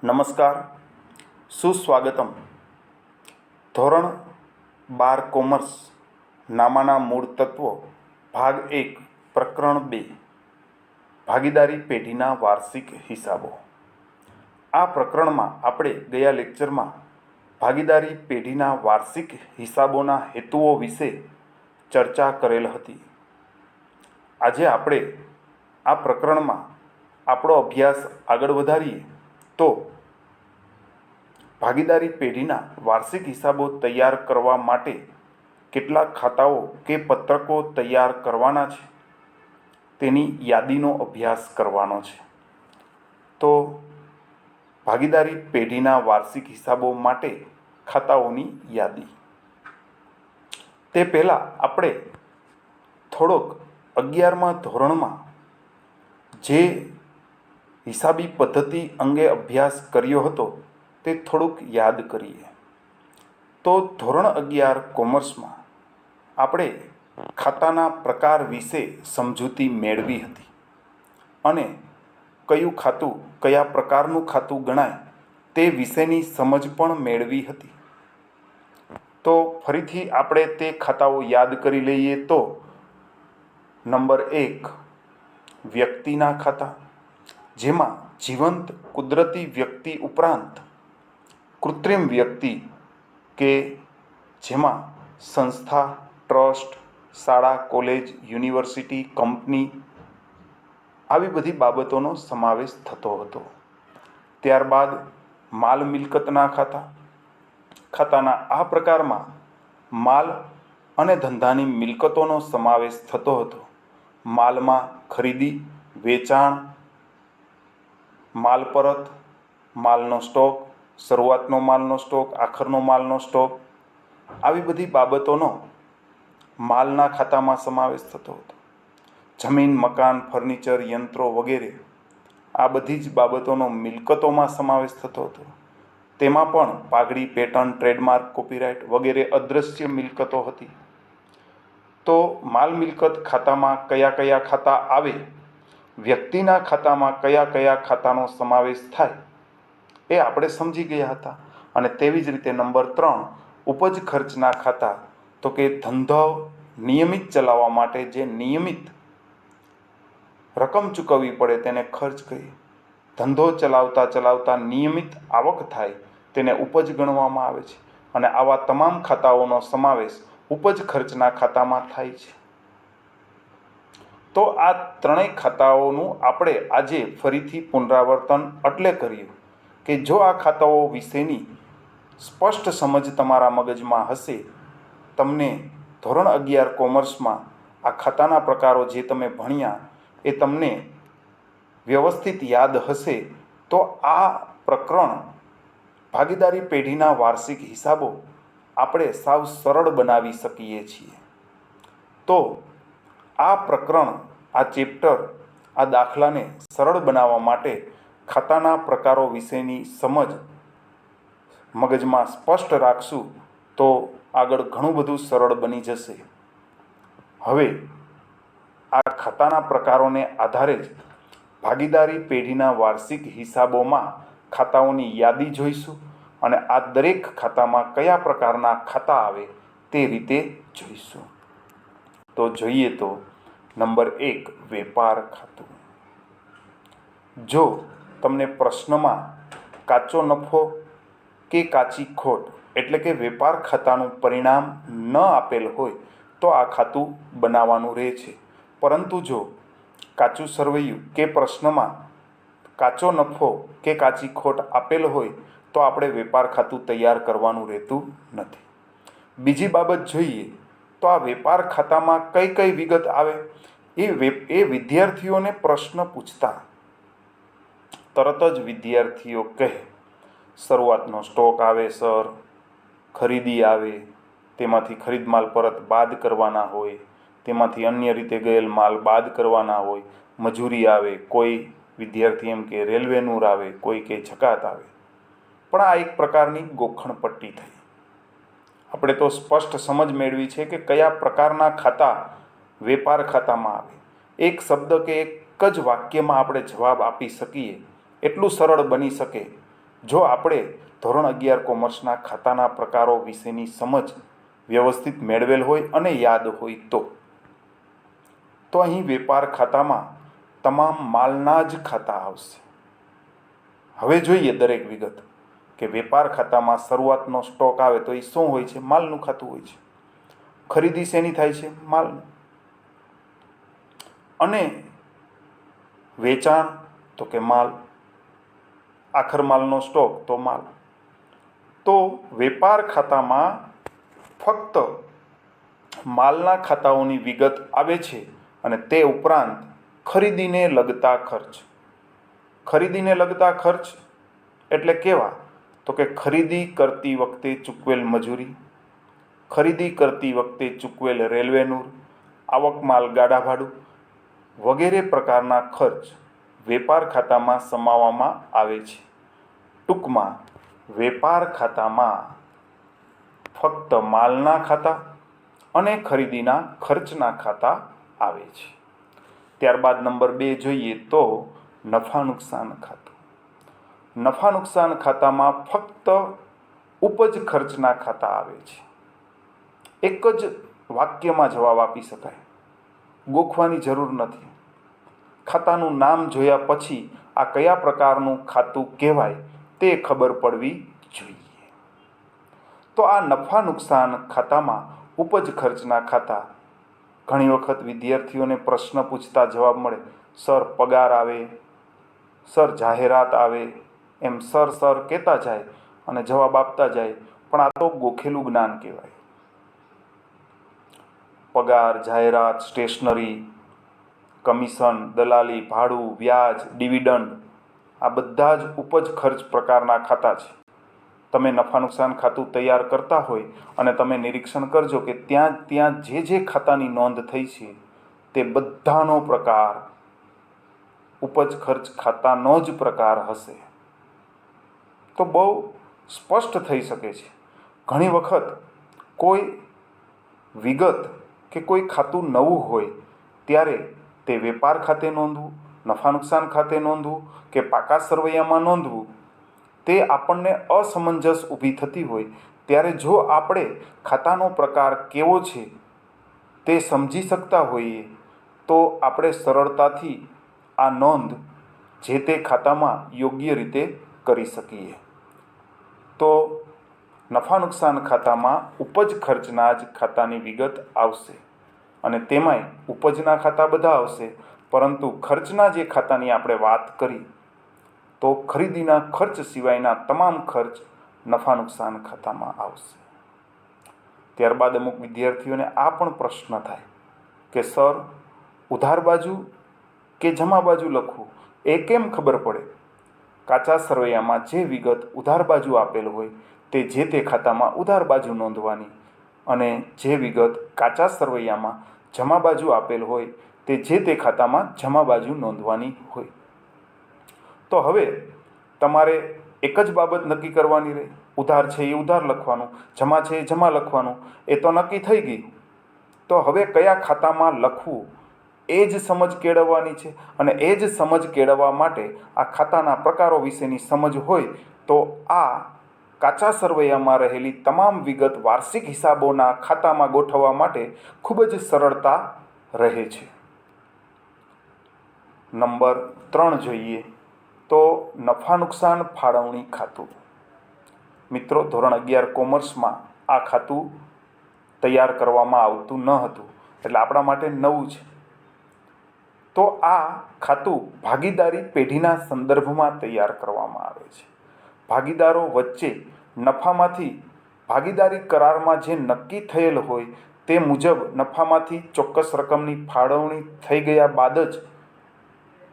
નમસ્કાર, સુસ્વાગતમ. ધોરણ 12 કોમર્સ નામાના મૂળ તત્વો ભાગ 1 પ્રકરણ 2 ભાગીદારી પેઢીના વાર્ષિક હિસાબો. આ પ્રકરણમાં આપણે ગયા લેક્ચરમાં ભાગીદારી પેઢીના વાર્ષિક હિસાબોના હેતુઓ વિશે ચર્ચા કરેલ હતી. આજે આપણે આ પ્રકરણમાં આપણો અભ્યાસ આગળ વધારીએ તો ભાગીદારી પેઢીના વાર્ષિક હિસાબો તૈયાર કરવા માટે કેટલાક ખાતાઓ કે પત્રકો તૈયાર કરવાના છે તેની યાદીનો અભ્યાસ કરવાનો છે. તો ભાગીદારી પેઢીના વાર્ષિક હિસાબો માટે ખાતાઓની યાદી. તે પહેલાં આપણે થોડોક 11મા ધોરણમાં જે હિસાબી પદ્ધતિ અંગે અભ્યાસ કર્યો હતો તે થોડુંક યાદ કરીએ. તો ધોરણ 11 કોમર્સમાં આપણે ખાતાના પ્રકાર વિશે સમજૂતી મેળવી હતી અને કયું ખાતું કયા પ્રકારનું ખાતું ગણાય તે વિશેની સમજ પણ મેળવી હતી. તો ફરીથી આપણે તે ખાતાઓ યાદ કરી લઈએ. તો નંબર 1 વ્યક્તિના ખાતા, જેમાં જીવંત કુદરતી વ્યક્તિ ઉપરાંત કૃત્રિમ વ્યક્તિ કે જેમાં સંસ્થા, ટ્રસ્ટ, શાળા, કોલેજ, યુનિવર્સિટી, કંપની આવી બધી બાબતોનો સમાવેશ થતો હતો. ત્યારબાદ માલ મિલકતના ખાતા. ખાતાના આ પ્રકારમાં માલ અને ધંધાની મિલકતોનો સમાવેશ થતો હતો. માલમાં ખરીદી, વેચાણ, માલ પરત, માલનો સ્ટોક, શરૂઆતનો માલનો સ્ટોક, આખરનો માલનો સ્ટોક આવી બધી બાબતોનો માલના ખાતામાં સમાવેશ થતો હતો. જમીન, મકાન, ફર્નિચર, યંત્રો વગેરે આ બધી જ બાબતોનો મિલકતોમાં સમાવેશ થતો હતો. તેમાં પણ પાઘડી, પેટર્ન, ટ્રેડમાર્ક, કોપીરાઇટ વગેરે અદૃશ્ય મિલકતો હતી. તો માલ મિલકત ખાતામાં કયા કયા ખાતા આવે, વ્યક્તિના ખાતામાં કયા કયા ખાતાનો સમાવેશ થાય એ આપણે સમજી ગયા હતા. અને તેવી જ રીતે નંબર 3 ઉપજ ખર્ચના ખાતા. તો કે ધંધો નિયમિત ચલાવવા માટે જે નિયમિત રકમ ચૂકવવી પડે તેને ખર્ચ કહીએ. ધંધો ચલાવતા ચલાવતા નિયમિત આવક થાય તેને ઉપજ ગણવામાં આવે છે. અને આવા તમામ ખાતાઓનો સમાવેશ ઉપજ ખર્ચના ખાતામાં થાય છે. તો આ ત્રણેય ખાતાઓનું આપણે આજે ફરીથી પુનરાવર્તન એટલે કર્યું કે જો આ ખાતાઓ વિશેની સ્પષ્ટ સમજ તમારા મગજમાં હશે, તમને ધોરણ 11 કોમર્સમાં આ ખાતાના પ્રકારો જે તમે ભણ્યા એ તમને વ્યવસ્થિત યાદ હશે, તો આ પ્રકરણ ભાગીદારી પેઢીના વાર્ષિક હિસાબો આપણે સાવ સરળ બનાવી શકીએ છીએ. તો આ પ્રકરણ, આ ચેપ્ટર, આ દાખલાને સરળ બનાવવા માટે ખાતાના પ્રકારો વિશેની સમજ મગજમાં સ્પષ્ટ રાખશું તો આગળ ઘણું બધું સરળ બની જશે. હવે આ ખાતાના પ્રકારોને આધારે જ ભાગીદારી પેઢીના વાર્ષિક હિસાબોમાં ખાતાઓની યાદી જોઈશું અને આ દરેક ખાતામાં કયા પ્રકારના ખાતા આવે તે રીતે જોઈશું. તો જોઈએ તો નંબર 1 વેપાર ખાતું. જો તમને પ્રશ્નમાં કાચો નફો કે કાચી ખોટ એટલે કે વેપાર ખાતાનું પરિણામ ન આપેલ હોય તો આ ખાતું બનાવવાનું રહે છે. પરંતુ જો કાચું સરવૈયું કે પ્રશ્નમાં કાચો નફો કે કાચી ખોટ આપેલ હોય તો આપણે વેપાર ખાતું તૈયાર કરવાનું રહેતું નથી. બીજી બાબત જોઈએ તો આ વેપાર ખાતામાં કઈ કઈ વિગત આવે એ વિદ્યાર્થીઓને પ્રશ્ન પૂછતા તરત જ વિદ્યાર્થીઓ કહે શરૂઆતનો સ્ટોક આવે સર, ખરીદી આવે, તેમાંથી ખરીદ માલ પરત બાદ કરવાના હોય, તેમાંથી અન્ય રીતે ગયેલ માલ બાદ કરવાના હોય, મજૂરી આવે, કોઈ વિદ્યાર્થી એમ કે રેલવે નૂર આવે, કોઈ કે જકાત આવે. પણ આ એક પ્રકારની ગોખણપટ્ટી થઈ. આપણે તો સ્પષ્ટ સમજ મેળવી છે કે કયા પ્રકારના ખાતા વેપાર ખાતામાં આવે. એક શબ્દ કે એક જ વાક્યમાં આપણે જવાબ આપી શકીએ એટલું સરળ બની શકે જો આપણે ધોરણ 11 કોમર્સના ખાતાના પ્રકારો વિશેની સમજ વ્યવસ્થિત મેળવેલ હોય અને યાદ હોય તો અહીં વેપાર ખાતામાં તમામ માલના જ ખાતા આવશે. હવે જોઈએ દરેક વિગત કે વેપાર ખાતામાં શરૂઆતનો સ્ટોક આવે તો એ શું હોય છે? માલનું ખાતું હોય છે. ખરીદી શેની થાય છે? માલનું. અને વેચાણ તો કે માલ, આખર માલનો સ્ટોક તો માલ. તો વેપાર ખાતામાં ફક્ત માલના ખાતાઓની વિગત આવે છે અને તે ઉપરાંત ખરીદીને લગતા ખર્ચ. ખરીદીને લગતા ખર્ચ એટલે કેવા? તો કે ખરીદી કરતી વખતે ચૂકવેલ મજૂરી, ખરીદી કરતી વખતે ચૂકવેલ રેલવે નૂર, આવક માલ ગાડા ભાડું વગેરે પ્રકારના ખર્ચ વેપાર ખાતામાં સમાવવામાં આવે છે. ટૂંકમાં વેપાર ખાતામાં ફક્ત માલના ખાતા અને ખરીદીના ખર્ચના ખાતા આવે છે. ત્યારબાદ નંબર 2 જોઈએ તો નફા નુકસાન ખાતું. નફા નુકસાન ખાતામાં ફક્ત ઉપજ ખર્ચના ખાતા આવે છે. એક જ વાક્યમાં જવાબ આપી શકાય, ગોખવાની જરૂર નથી. ખાતાનું નામ જોયા પછી આ કયા પ્રકારનું ખાતું કહેવાય તે ખબર પડવી જોઈએ. તો આ નફા નુકસાન ખાતામાં ઉપજ ખર્ચના ખાતા. ઘણી વખત વિદ્યાર્થીઓને પ્રશ્ન પૂછતા જવાબ મળે, સર પગાર આવે, સર જાહેરાત આવે, એમ સર કહેતા જાય અને જવાબ આપતા જાય, પણ આ તો ગોખેલું જ્ઞાન કહેવાય. પગાર, જાહેરાત, સ્ટેશનરી, કમિશન, દલાલી, ભાડું, વ્યાજ, ડિવિડન્ડ આ બધા જ ઉપજ ખર્ચ પ્રકારના ખાતા છે. તમે નફા નુકસાન ખાતું તૈયાર કરતા હોય અને તમે નિરીક્ષણ કરજો કે ત્યાં જે ખાતાની નોંધ થઈ છે તે બધાનો પ્રકાર ઉપજ ખર્ચ ખાતાનો જ પ્રકાર હશે. તો બહુ સ્પષ્ટ થઈ શકે છે. ઘણી વખત કોઈ વિગત કે કોઈ ખાતું નવું હોય ત્યારે તે વેપાર ખાતે નોંધવું, નફા નુકસાન ખાતે નોંધવું કે પાકા સરવૈયામાં નોંધવું, તે આપણને અસમંજસ ઊભી થતી હોય ત્યારે જો આપણે ખાતાનો પ્રકાર કેવો છે તે સમજી શકતા હોઈએ તો આપણે સરળતાથી આ નોંધ જે તે ખાતામાં યોગ્ય રીતે કરી શકીએ. તો નફા નુકસાન ખાતામાં ઉપજ ખર્ચના જ ખાતાની વિગત આવશે અને તેમાંય ઉપજના ખાતા બધા આવશે, પરંતુ ખર્ચના જે ખાતાની આપણે વાત કરી તો ખરીદીના ખર્ચ સિવાયના તમામ ખર્ચ નફા નુકસાન ખાતામાં આવશે. ત્યારબાદ અમુક વિદ્યાર્થીઓને આ પણ પ્રશ્ન થાય કે સર ઉધાર બાજુ કે જમા બાજુ લખવું એ કેમ ખબર પડે? કાચા સરવૈયામાં જે વિગત ઉધાર બાજુ આપેલ હોય તે જે તે ખાતામાં ઉધાર બાજુ નોંધવાની અને જે વિગત કાચા સરવૈયામાં જમા બાજુ આપેલ હોય તે જે તે ખાતામાં જમા બાજુ નોંધવાની હોય. તો હવે તમારે એક જ બાબત નક્કી કરવાની રહે. ઉધાર છે એ ઉધાર લખવાનું, જમા છે એ જમા લખવાનું, એ તો નક્કી થઈ ગયું. તો હવે કયા ખાતામાં લખવું એ જ સમજ કેળવવાની છે અને એ જ સમજ કેળવવા માટે આ ખાતાના પ્રકારો વિશેની સમજ હોય તો આ કાચા સરવૈયામાં રહેલી તમામ વિગત વાર્ષિક હિસાબોના ખાતામાં ગોઠવવા માટે ખૂબ જ સરળતા રહે છે. નંબર 3 જોઈએ તો નફા નુકસાન ફાળવણી ખાતું. મિત્રો, ધોરણ 11 કોમર્સમાં આ ખાતું તૈયાર કરવામાં આવતું ન હતું, એટલે આપણા માટે નવું છે. તો આ ખાતું ભાગીદારી પેઢીના સંદર્ભમાં તૈયાર કરવામાં આવે છે. ભાગીદારો વચ્ચે નફામાંથી ભાગીદારી કરારમાં જે નક્કી થયેલ હોય તે મુજબ નફામાંથી ચોક્કસ રકમની ફાળવણી થઈ ગયા બાદ જ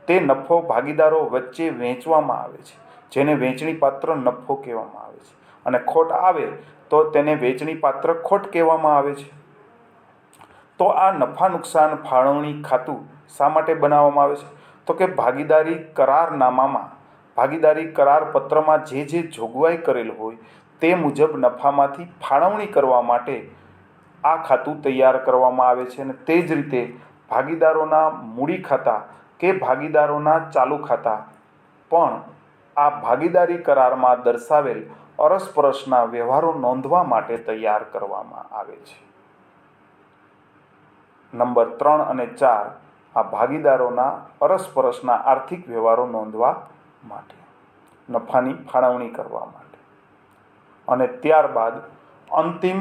તે નફો ભાગીદારો વચ્ચે વહેંચવામાં આવે છે. જેને વહેંચણીપાત્ર નફો કહેવામાં આવે છે, અને ખોટ આવે તો તેને વહેંચણીપાત્ર ખોટ કહેવામાં આવે છે. તો આ નફા નુકસાન ફાળવણી ખાતું શા માટે બનાવવામાં આવે છે? તો કે ભાગીદારી કરારનામામાં, ભાગીદારી કરાર પત્રમાં જે જોગવાઈ કરેલ હોય તે મુજબ નફામાંથી ફાળવણી કરવા માટે આ ખાતું તૈયાર કરવામાં આવે છે. અને તે જ રીતે ભાગીદારોના મૂડી ખાતા કે ભાગીદારોના ચાલુ ખાતા પણ આ ભાગીદારી કરારમાં દર્શાવેલ અરસપરસના વ્યવહારો નોંધવા માટે તૈયાર કરવામાં આવે છે. નંબર 3 અને 4 આ ભાગીદારોના અરસપરસના આર્થિક વ્યવહારો નોંધવા માટે, નફાની ફાળવણી કરવા માટે. અને ત્યારબાદ અંતિમ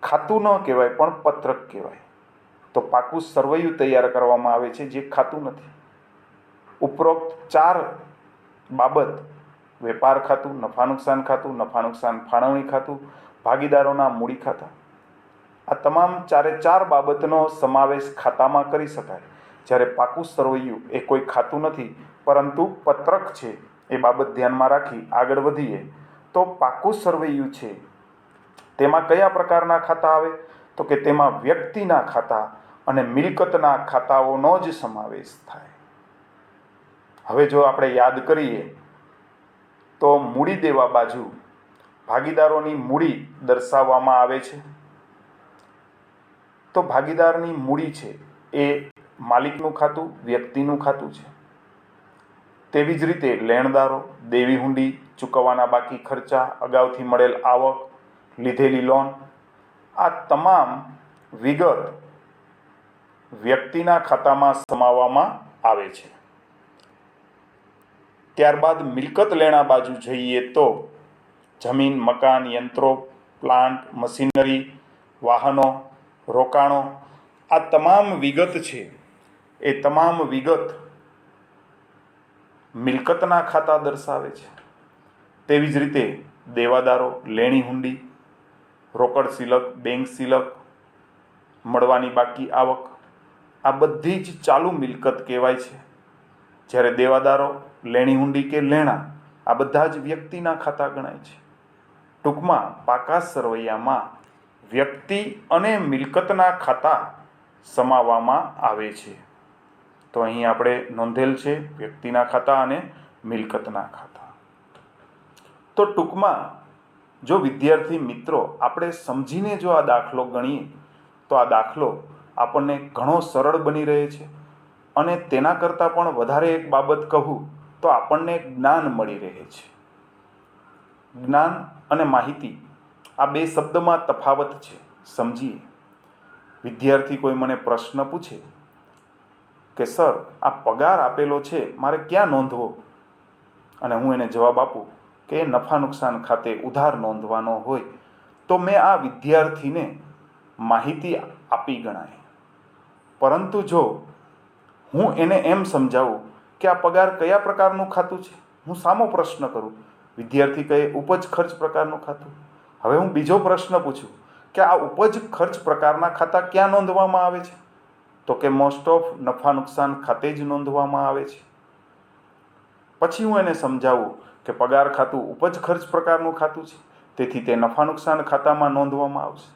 ખાતું ન કહેવાય પણ પત્રક કહેવાય. તો પાકું સરવૈયું તૈયાર કરવામાં આવે છે, જે ખાતું નથી. ઉપરોક્ત 4 બાબત, વેપાર ખાતું, નફા નુકસાન ખાતું, નફા નુકસાન ફાળવણી ખાતું, ભાગીદારોના મૂડી ખાતા, આ તમામ 4 બાબતનો સમાવેશ ખાતામાં કરી શકાય. જ્યારે પાકું સરવૈયું એ કોઈ ખાતું નથી પરંતુ પત્રક છે, એ બાબત ધ્યાનમાં રાખી આગળ વધીએ તો પાકું સરવૈયું છે તેમાં કયા પ્રકારના ખાતા આવે? તો કે તેમાં વ્યક્તિના ખાતા અને મિલકતના ખાતાઓનો જ સમાવેશ થાય. હવે જો આપણે યાદ કરીએ તો મૂડી દેવા બાજુ ભાગીદારોની મૂડી દર્શાવવામાં આવે છે. તો ભાગીદારની મૂડી છે એ માલિકનું ખાતું, વ્યક્તિનું ખાતું છે. તેવી જ રીતે લેણદારો, દેવી હુંડી, ચૂકવવાના બાકી ખર્ચા, અગાઉથી મળેલ આવક, લીધેલી લોન, આ તમામ વિગત વ્યક્તિના ખાતામાં સમાવવામાં આવે છે. ત્યારબાદ મિલકત લેણા બાજુ જઈએ તો જમીન, મકાન, યંત્રો, પ્લાન્ટ, મશીનરી, વાહનો, રોકાણો, આ તમામ વિગત છે એ તમામ વિગત મિલકતના ખાતા દર્શાવે છે. તેવી જ રીતે દેવાદારો, લેણી હુંડી, રોકડ સિલક, બેંક સિલક, મળવાની બાકી આવક, આ બધી જ ચાલુ મિલકત કહેવાય છે. જ્યારે દેવાદારો, લેણી હુંડી કે લેણા આ બધા જ વ્યક્તિના ખાતા ગણાય છે. ટૂંકમાં પાકા સરવૈયામાં વ્યક્તિ અને મિલકતના ખાતા સમાવવામાં આવે છે. તો અહીં આપણે નોંધેલ છે વ્યક્તિના ખાતા અને મિલકતના ખાતા. તો ટૂંકમાં જો વિદ્યાર્થી મિત્રો આપણે સમજીને જો આ દાખલો ગણીએ તો આ દાખલો આપણને ઘણો સરળ બની રહે છે. અને તેના કરતાં પણ વધારે એક બાબત કહું તો આપણને જ્ઞાન મળી રહે છે. જ્ઞાન અને માહિતી આ 2 શબ્દમાં તફાવત છે, સમજીએ. વિદ્યાર્થી કોઈ મને પ્રશ્ન પૂછે કે સર આ પગાર આપેલો છે મારે ક્યાં નોંધવો, અને હું એને જવાબ આપું કે એ નફા નુકસાન ખાતે ઉધાર નોંધવાનો હોય, તો મેં આ વિદ્યાર્થીને માહિતી આપી ગણાય. પરંતુ જો હું એને એમ સમજાવું કે આ પગાર કયા પ્રકારનું ખાતું છે, હું સામો પ્રશ્ન કરું, વિદ્યાર્થી કહે ઉપજ ખર્ચ પ્રકારનું ખાતું. હવે હું બીજો પ્રશ્ન પૂછું કે આ ઉપજ ખર્ચ પ્રકારના ખાતા ક્યાં નોંધવામાં આવે છે, તો કે મોસ્ટ ઓફ નફા નુકસાન ખાતે જ નોંધવામાં આવે છે. પછી હું એને સમજાવું કે પગાર ખાતું ઉપજ ખર્ચ પ્રકારનું ખાતું છે, તેથી તે નફા નુકસાન ખાતામાં નોંધવામાં આવશે.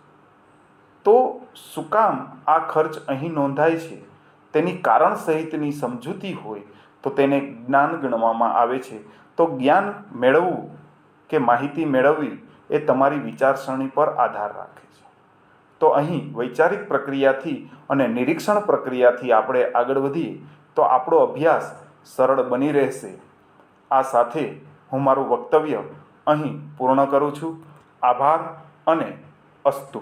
તો શું કામ આ ખર્ચ અહીં નોંધાય છે તેની કારણ સહિતની સમજૂતી હોય તો તેને જ્ઞાન ગણવામાં આવે છે. તો જ્ઞાન મેળવવું કે માહિતી મેળવવી એ તમારી વિચારસરણી પર આધાર રાખે છે. તો અહીં વૈચારિક પ્રક્રિયાથી અને નિરીક્ષણ પ્રક્રિયાથી આપણે આગળ વધીએ તો આપણો અભ્યાસ સરળ બની રહેશે. આ સાથે હું મારું વક્તવ્ય અહીં પૂર્ણ કરું છું. આભાર અને અસ્તુ.